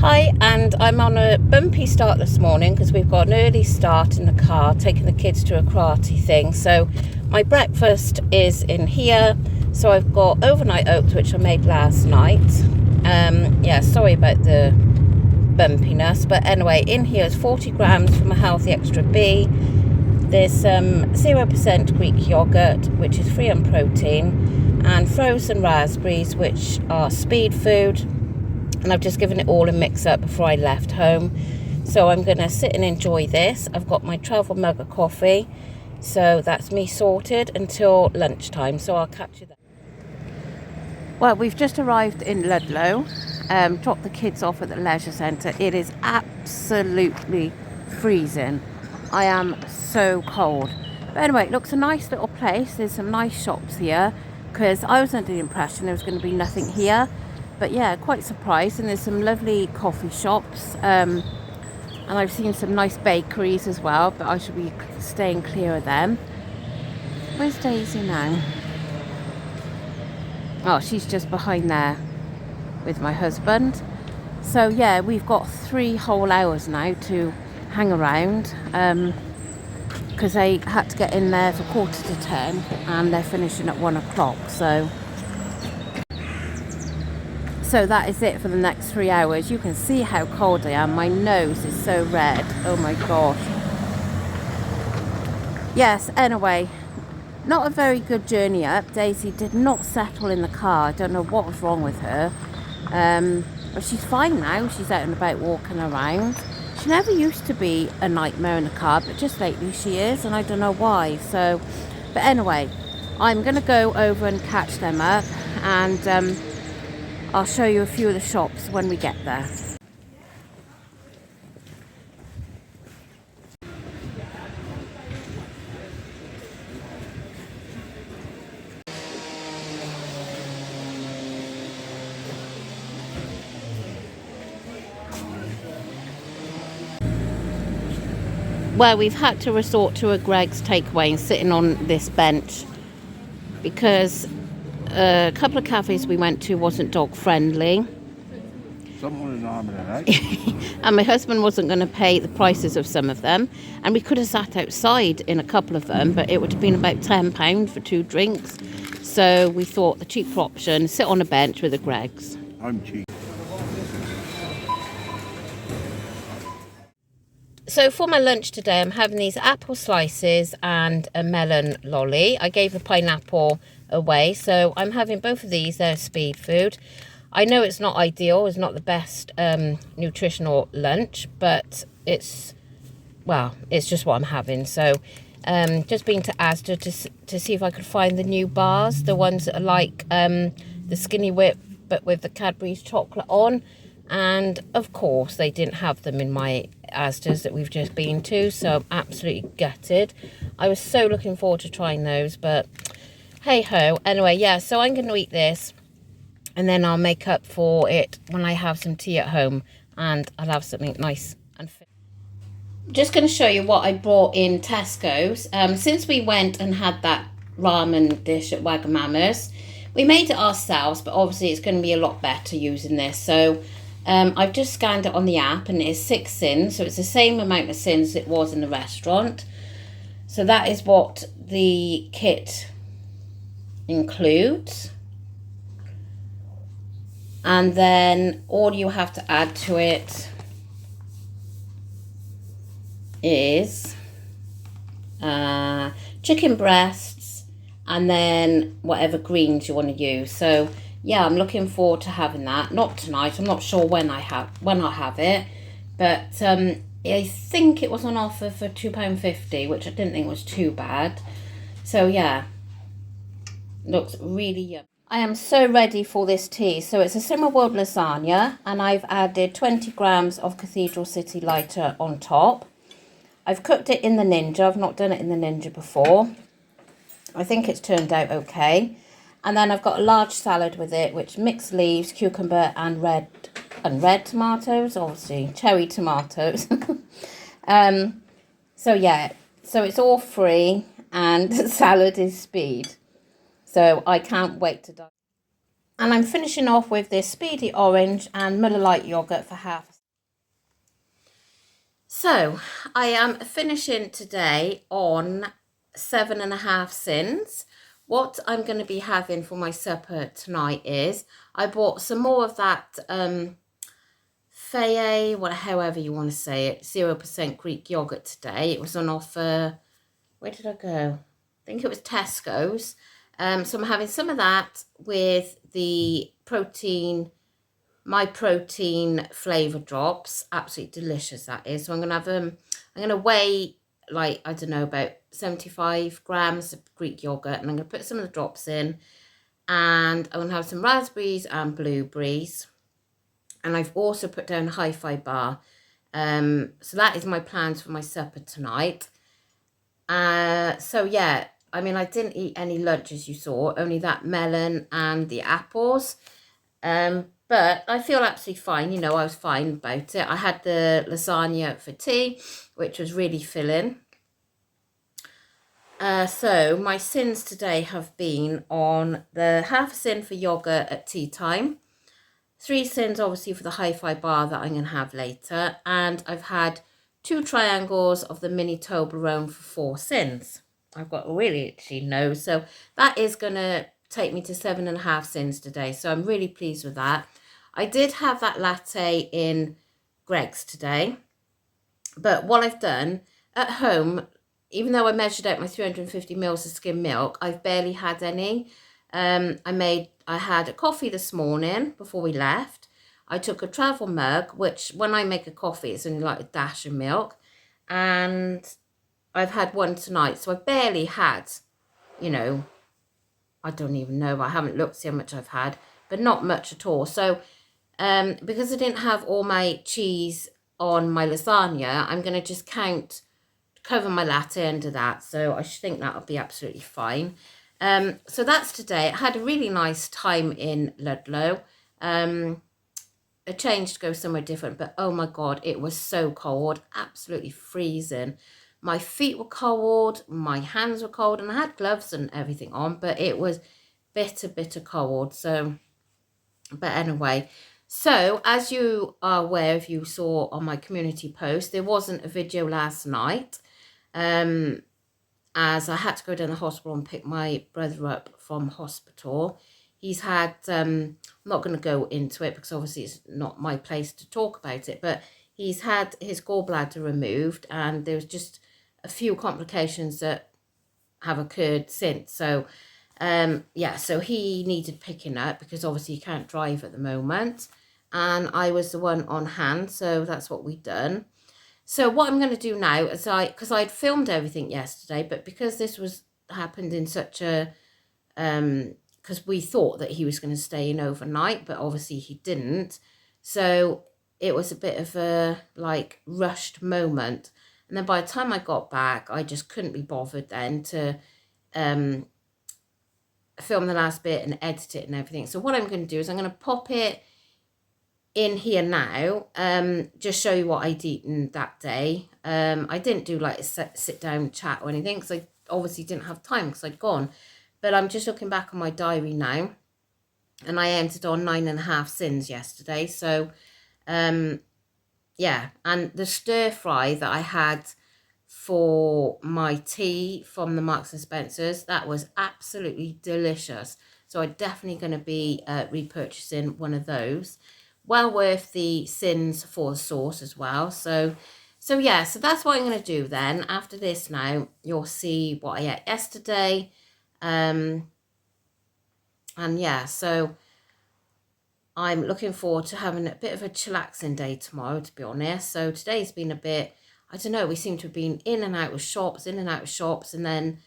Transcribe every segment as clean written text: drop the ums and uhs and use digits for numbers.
Hi, and I'm on a bumpy start this morning because we've got an early start in the car, taking the kids to a karate thing. So my breakfast is in here. So I've got overnight oats, which I made last night. Yeah, sorry about the bumpiness, but anyway, in here is 40 grams from a Healthy Extra B. There's some 0% Greek yogurt, which is free on protein, and frozen raspberries, which are speed food. And I've just given it all a mix up before I left home. So I'm going to sit and enjoy this. I've got my travel mug of coffee. So that's me sorted until lunchtime. So I'll catch you there. Well, we've just arrived in Ludlow. Dropped the kids off at the leisure centre. It is absolutely freezing. I am so cold. But anyway, it looks a nice little place. There's some nice shops here, because I was under the impression there was going to be nothing here. But yeah, quite surprised. And there's some lovely coffee shops. And I've seen some nice bakeries as well, but I should be staying clear of them. Where's Daisy now? Oh, she's just behind there with my husband. So yeah, we've got 3 whole hours now to hang around, because they had to get in there for 9:45 and they're finishing at 1 o'clock. So that is it for the next 3 hours. You can see how cold I am. My nose is so red. Oh my gosh. Yes, anyway, not a very good journey up. Daisy did not settle in the car. I don't know what was wrong with her. But she's fine now. She's out and about walking around. She never used to be a nightmare in the car, but just lately she is, and I don't know why. So, but anyway, I'm going to go over and catch them up, and I'll show you a few of the shops when we get there. Well, we've had to resort to a Greg's takeaway and sitting on this bench because a couple of cafes we went to wasn't dog friendly. And my husband wasn't going to pay the prices of some of them, and we could have sat outside in a couple of them, but it would have been about £10 for 2 drinks. So we thought the cheaper option, sit on a bench with a Greg's. I'm cheap. So for my lunch today, I'm having these apple slices and a melon lolly. I gave the pineapple away, so I'm having both of these. They're speed food. I know it's not ideal, it's not the best nutritional lunch, but it's just what I'm having. So just been to Asda to see if I could find the new bars, the ones that are like the Skinny Whip, but with the Cadbury's chocolate on. And of course they didn't have them in my Asda's that we've just been to, so I'm absolutely gutted. I was so looking forward to trying those, but hey ho. Anyway, yeah, so I'm going to eat this, and then I'll make up for it when I have some tea at home, and I'll have something nice and fit. Just going to show you what I brought in Tesco's. Since we went and had that ramen dish at Wagamama's, we made it ourselves, but obviously it's going to be a lot better using this. So I've just scanned it on the app, and it is 6 sins, so it's the same amount of sins it was in the restaurant. So that is what the kit includes. And then all you have to add to it is chicken breasts, and then whatever greens you want to use. So yeah, I'm looking forward to having that. Not tonight. I'm not sure when I'll have it, but I think it was on offer for £2.50, which I didn't think was too bad. So yeah, looks really yummy. I am so ready for this tea. So it's a Slmingworld World lasagna, and I've added 20 grams of Cathedral City Lighter on top. I've cooked it in the Ninja. I've not done it in the Ninja before. I think it's turned out okay. And then I've got a large salad with it, which mixed leaves, cucumber and red tomatoes, obviously cherry tomatoes. So yeah, so it's all free, and the salad is speed. So I can't wait to die. And I'm finishing off with this Speedy Orange and Miller Lite yogurt for half. So I am finishing today on 7.5 sins. What I'm going to be having for my supper tonight is I bought some more of that Feye, however you want to say it, 0% Greek yogurt today. It was on offer. Where did I go? I think it was Tesco's. So I'm having some of that with the my protein flavour drops. Absolutely delicious that is. So I'm going to have I'm going to weigh, like, I don't know, about 75 grams of Greek yogurt, and I'm going to put some of the drops in, and I'm going to have some raspberries and blueberries, and I've also put down a hi-fi bar. So that is my plans for my supper tonight. So yeah, I mean, I didn't eat any lunch, as you saw, only that melon and the apples. But I feel absolutely fine. You know, I was fine about it. I had the lasagna for tea, which was really filling. So my sins today have been on the half a sin for yogurt at tea time, 3 sins obviously for the hi-fi bar that I'm going to have later, and I've had 2 triangles of the mini Toblerone for 4 sins. I've got really itchy nose, so that is going to take me to 7.5 sins today, so I'm really pleased with that. I did have that latte in Greg's today, but what I've done at home, even though I measured out my 350 mils of skim milk, I've barely had any. I had a coffee this morning before we left. I took a travel mug, which when I make a coffee, it's only like a dash of milk. And I've had one tonight. So I've barely had, you know, I don't even know. I haven't looked to see how much I've had, but not much at all. So because I didn't have all my cheese on my lasagna, I'm going to just cover my latte under that. So I think that'll be absolutely fine. So that's today. I had a really nice time in Ludlow. A change to go somewhere different, but oh my God, it was so cold, absolutely freezing. My feet were cold, my hands were cold, and I had gloves and everything on, but it was bitter cold. So, but anyway, so as you are aware, if you saw on my community post, there wasn't a video last night. As I had to go down the hospital and pick my brother up from hospital. He's had, I'm not going to go into it because obviously it's not my place to talk about it, but he's had his gallbladder removed, and there's just a few complications that have occurred since. So, yeah, so he needed picking up because obviously he can't drive at the moment, and I was the one on hand, so that's what we've done. So what I'm going to do now is because I'd filmed everything yesterday, but because this happened in such a, because we thought that he was going to stay in overnight, but obviously he didn't. So it was a bit of a like rushed moment. And then by the time I got back, I just couldn't be bothered then to film the last bit and edit it and everything. So what I'm going to do is I'm going to pop it in here now, just show you what I'd eaten that day. I didn't do like a sit down chat or anything because I obviously didn't have time because I'd gone. But I'm just looking back on my diary now, and I entered on 9.5 sins yesterday. So, yeah, and the stir fry that I had for my tea from the Marks and Spencer's, that was absolutely delicious. So I'm definitely going to be repurchasing one of those. Well worth the sins for the sauce as well. So yeah, so that's what I'm going to do then. After this now, you'll see what I ate yesterday. And yeah, so I'm looking forward to having a bit of a chillaxing day tomorrow, to be honest. So today's been a bit, I don't know, we seem to have been in and out of shops, and then,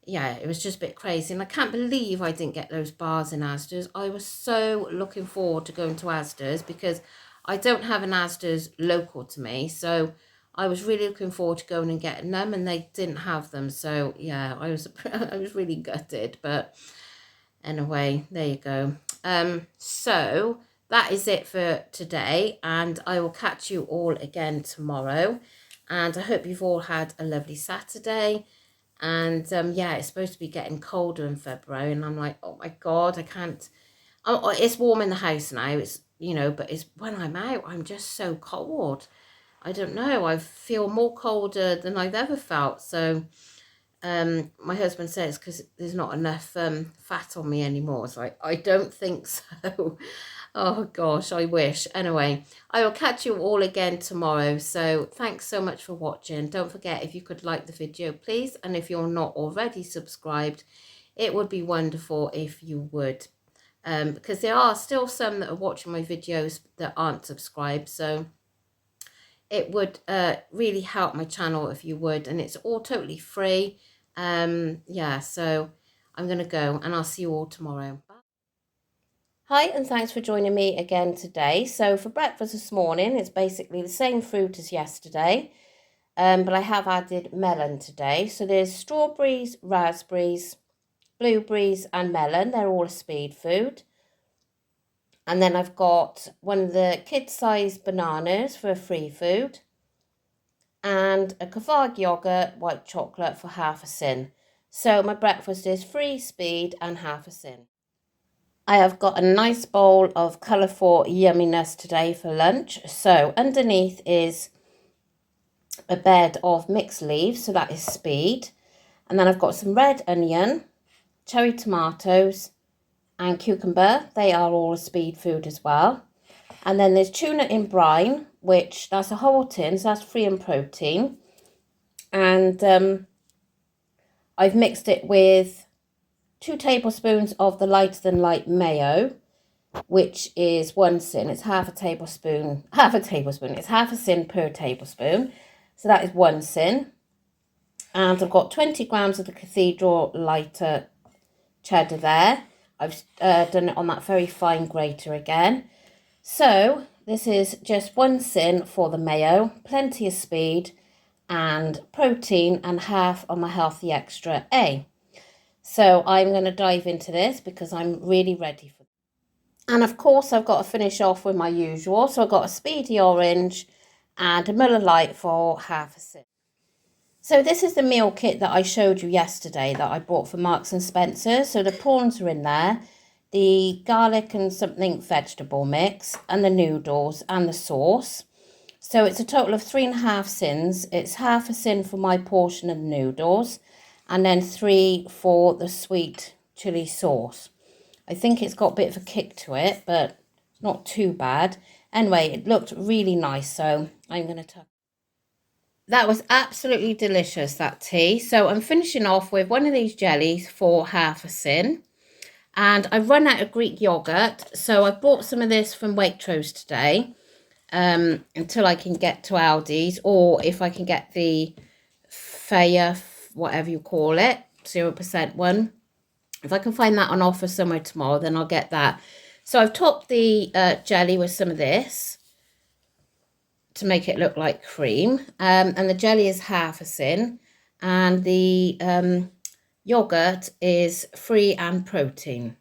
yeah, it was just a bit crazy. And I can't believe I didn't get those bars in Asda's. I was so looking forward to going to Asda's because I don't have an Asda's local to me. So I was really looking forward to going and getting them, and they didn't have them. So yeah, I was really gutted. But anyway, there you go. So that is it for today, and I will catch you all again tomorrow. And I hope you've all had a lovely Saturday. And yeah, it's supposed to be getting colder in February, and I'm like, oh my God, I can't Oh, it's warm in the house now. It's, you know, but it's when I'm out, I'm just so cold. I don't know. I feel more colder than I've ever felt. So my husband says because there's not enough fat on me anymore. It's like, I don't think so. Oh gosh, I wish. Anyway, I will catch you all again tomorrow. So thanks so much for watching. Don't forget, if you could like the video, please. And if you're not already subscribed, it would be wonderful if you would. Because there are still some that are watching my videos that aren't subscribed. So it would really help my channel if you would. And it's all totally free. Yeah, so I'm going to go and I'll see you all tomorrow. Bye. Hi, and thanks for joining me again today. So for breakfast this morning, it's basically the same fruit as yesterday, but I have added melon today. So there's strawberries, raspberries, blueberries and melon. They're all a speed food. And then I've got one of the kid-sized bananas for a free food, and a Kvarg yogurt white chocolate for half a sin. So my breakfast is free, speed and half a sin. I have got a nice bowl of colourful yumminess today for lunch. So underneath is a bed of mixed leaves, so that is speed. And then I've got some red onion, cherry tomatoes and cucumber. They are all a speed food as well. And then there's tuna in brine, which that's a whole tin, so that's free in protein. And I've mixed it with 2 tablespoons of the lighter than light mayo, which is 1 sin. It's half a tablespoon. It's half a sin per tablespoon. So that is 1 sin. And I've got 20 grams of the Cathedral lighter cheddar there. I've done it on that very fine grater again. So this is just 1 sin for the mayo, plenty of speed and protein, and half on my healthy extra A. So I'm going to dive into this because I'm really ready for it. And of course I've got to finish off with my usual. So I've got a speedy orange and a Miller Lite for half a sin. So this is the meal kit that I showed you yesterday that I bought for Marks and Spencer. So the prawns are in there, the garlic and something vegetable mix, and the noodles and the sauce. So it's a total of 3.5 sins. It's half a sin for my portion of the noodles, and then 3 for the sweet chili sauce. I think it's got a bit of a kick to it, but it's not too bad. Anyway, it looked really nice, so I'm going to tuck. That was absolutely delicious, that tea. So I'm finishing off with one of these jellies for half a sin. And I've run out of Greek yogurt, so I bought some of this from Waitrose today until I can get to Aldi's, or if I can get the Faya, whatever you call it, 0% one. If I can find that on offer somewhere tomorrow, then I'll get that. So I've topped the jelly with some of this to make it look like cream. And the jelly is half a sin. And the yogurt is free and protein.